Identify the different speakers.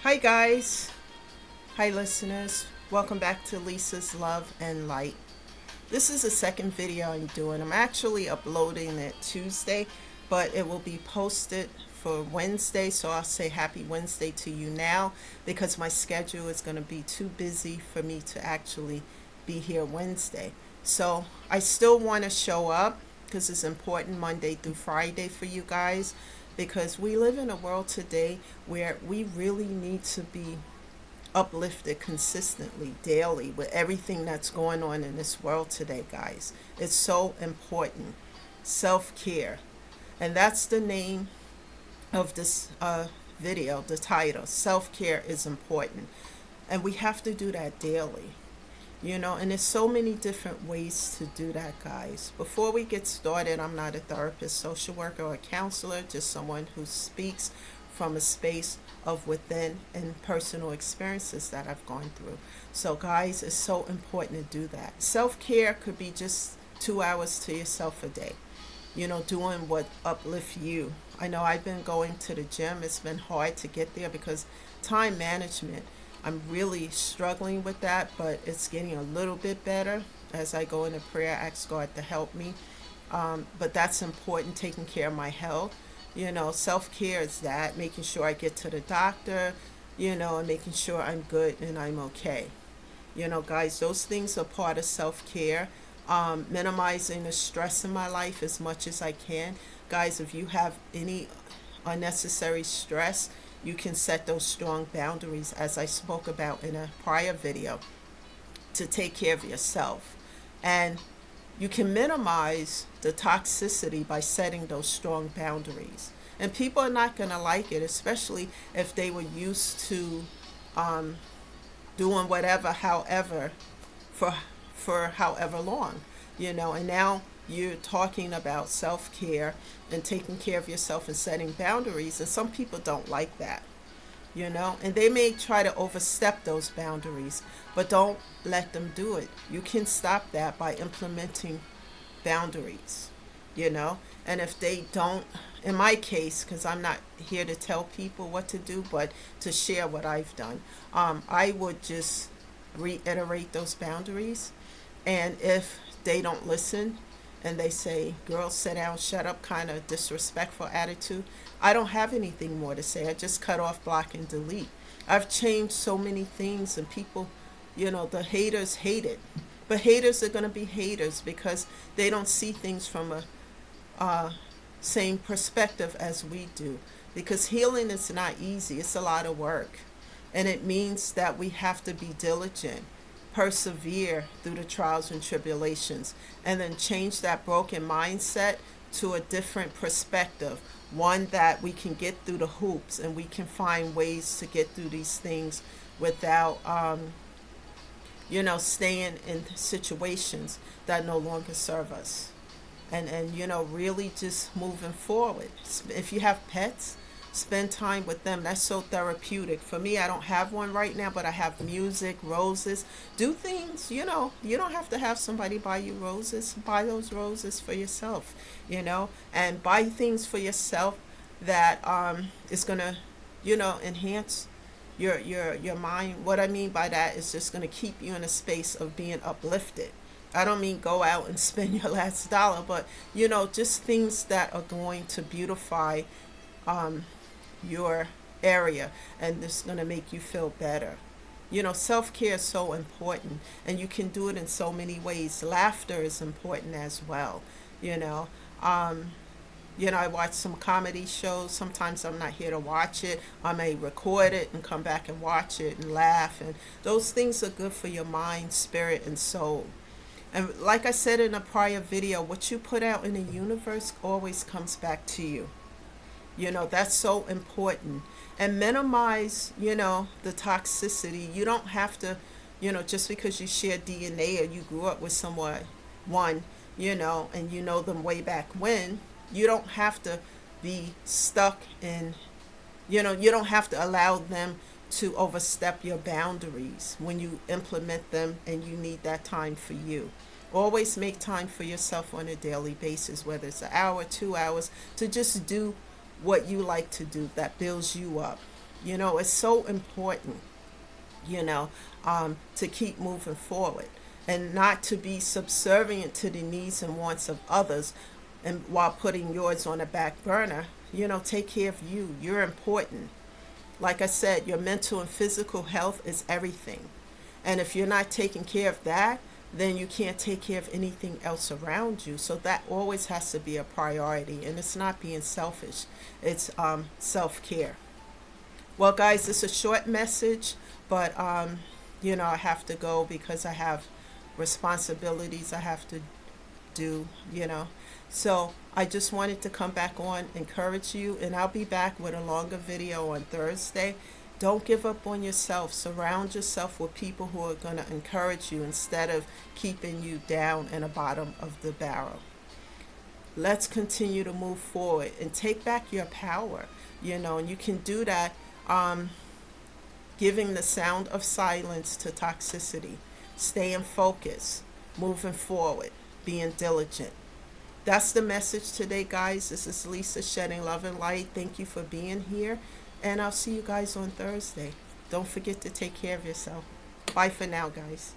Speaker 1: Hi, guys. Hi, listeners. Welcome back to Lisa's Love and Light. This is the second video I'm doing. I'm actually uploading it Tuesday, but it will be posted for Wednesday. So I'll say happy Wednesday to you now because my schedule is going to be too busy for me to actually be here Wednesday. So I still want to show up because it's important Monday through Friday for you guys because we live in a world today where we really need to be uplifted consistently, daily, with everything that's going on in this world today, guys. It's so important. Self care. And that's the name of this video, the title. Self care is important. And we have to do that daily. And there's so many different ways to do that, guys. Before we get started, I'm not a therapist, social worker, or a counselor, just someone who speaks from a space of within and personal experiences that I've gone through. So, guys, it's so important to do that. Self care could be just 2 hours to yourself a day, doing what uplifts you. I know I've been going to the gym, it's been hard to get there because time management. I'm really struggling with that, but it's getting a little bit better as I go into prayer, ask God to help me. But that's important, taking care of my health. Self care is that, making sure I get to the doctor, and making sure I'm good and I'm okay. Guys, those things are part of self care. Minimizing the stress in my life as much as I can. Guys, if you have any unnecessary stress, you can set those strong boundaries, as I spoke about in a prior video, to take care of yourself. And you can minimize the toxicity by setting those strong boundaries. And people are not going to like it, especially if they were used to doing whatever, however, for however long, and now you're talking about self-care and taking care of yourself and setting boundaries, and some people don't like that, and they may try to overstep those boundaries, but don't let them do it. You can stop that by implementing boundaries, and if they don't, in my case, because I'm not here to tell people what to do, but to share what I've done, I would just reiterate those boundaries. And if they don't listen and they say, girl, sit down, shut up, kind of disrespectful attitude, I don't have anything more to say. I just cut off, block, and delete. I've changed so many things, and people, the haters hate it. But haters are going to be haters because they don't see things from a same perspective as we do. Because healing is not easy. It's a lot of work. And it means that we have to be diligent, persevere through the trials and tribulations, and then change that broken mindset to a different perspective, one that we can get through the hoops and we can find ways to get through these things without staying in situations that no longer serve us, and really just moving forward. If you have pets, spend time with them. That's so therapeutic. For me, I don't have one right now, but I have music, roses. Do things, you don't have to have somebody buy you roses. Buy those roses for yourself, and buy things for yourself that is going to, enhance your mind. What I mean by that is just going to keep you in a space of being uplifted. I don't mean go out and spend your last dollar, but, just things that are going to beautify your area, and it's going to make you feel better. Self-care is so important, and you can do it in so many ways. Laughter is important as well. I watch some comedy shows. Sometimes I'm not here to watch it. I may record it and come back and watch it and laugh, and those things are good for your mind, spirit, and soul. And like I said in a prior video, what you put out in the universe always comes back to you. That's so important. And minimize, the toxicity. You don't have to, just because you share DNA or you grew up with someone, and you know them way back when, you don't have to be stuck in, you don't have to allow them to overstep your boundaries when you implement them and you need that time for you. Always make time for yourself on a daily basis, whether it's an hour, 2 hours, to just do what you like to do that builds you up. You know, it's so important, you know, to keep moving forward and not to be subservient to the needs and wants of others, and while putting yours on the back burner. You know, take care of you. You're important. Like I said, your mental and physical health is everything. And if you're not taking care of that, then you can't take care of anything else around you. So that always has to be a priority. And it's not being selfish, it's self care. Well, guys, it's a short message, but you know, I have to go because I have responsibilities I have to do, you know. So I just wanted to come back on, encourage you, and I'll be back with a longer video on Thursday. Don't give up on yourself. Surround yourself with people who are going to encourage you instead of keeping you down in the bottom of the barrel. Let's continue to move forward and take back your power, you know, and you can do that um, giving the sound of silence to toxicity, staying focused, moving forward, being diligent. That's the message today, guys. This is Lisa shedding love and light. Thank you for being here, and I'll see you guys on Thursday. Don't forget to take care of yourself. Bye for now, guys.